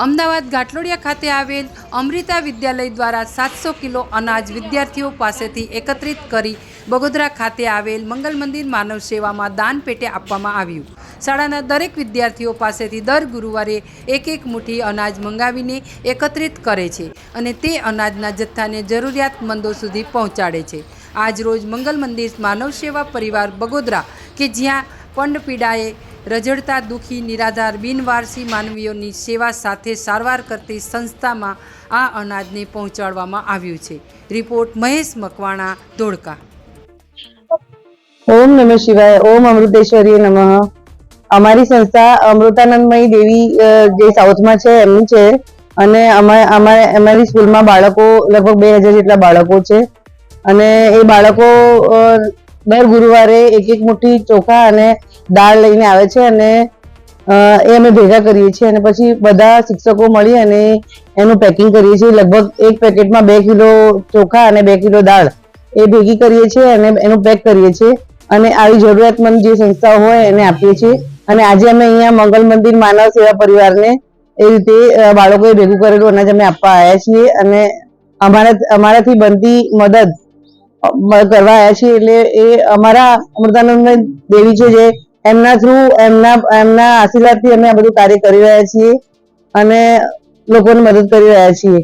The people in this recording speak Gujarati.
અમદાવાદ ઘાટલોડિયા ખાતે આવેલ અમૃતા વિદ્યાલય દ્વારા 700 કિલો અનાજ વિદ્યાર્થીઓ પાસેથી એકત્રિત કરી બગોદરા ખાતે આવેલ મંગલ મંદિર માનવ સેવામાં દાન પેટે આપવામાં આવ્યું. શાળાના દરેક વિદ્યાર્થીઓ પાસેથી દર ગુરુવારે એક મુઠ્ઠી અનાજ મંગાવીને એકત્રિત કરે છે અને તે અનાજના જથ્થાને જરૂરિયાતમંદો સુધી પહોંચાડે છે. આજ રોજ મંગલ મંદિર માનવ સેવા પરિવાર બગોદરા કે જ્યાં પંડપીડાએ રઝળતા દુઃખી નિરાધાર બિનવારસી માનવીઓની સેવા સાથે સારવાર કરતી સંસ્થામાં આ અનાજને પહોંચાડવામાં આવ્યું છે. રિપોર્ટ મહેશ મકવાણા, ધોળકા. ઓમ નમઃ શિવાય. ઓમ અમૃતેશ્વરી નમઃ. અમારી સંસ્થા અમૃતાનંદમયી દેવી જે સાઉથમાં છે એમની છે અને અમારી સ્કૂલમાં બાળકો લગભગ 2000 જેટલા બાળકો છે અને એ બાળકો દર ગુરુવારે એક મુઠ્ઠી ચોખા અને દાળ લઈને આવે છે અને એ અમે ભેગા કરીએ છીએ અને પછી બધા શિક્ષકો મળી અને એનું પેકિંગ કરીએ છીએ. લગભગ એક પેકેટમાં 2 કિલો ચોખા અને 2 કિલો દાળ એ ભેગી કરીએ છીએ અને એનું પેક કરીએ છીએ અને આવી જરૂરિયાતમંદ જે સંસ્થાઓ હોય એને આપીએ છીએ. અને આજે અમે અહીંયા મંગલ મંદિર માનવ સેવા પરિવારને એ રીતે બાળકોએ ભેગું કરેલું અનાજ અમે આપવા આવ્યા છીએ અને અમારાથી બનતી મદદ કરવા આવ્યા છીએ. એટલે એ અમારા અમૃતાનંદ દેવી છે જે એમના થ્રુ એમના આશીર્વાદથી અમે આ બધું કાર્ય કરી રહ્યા છીએ અને લોકોને મદદ કરી રહ્યા છીએ.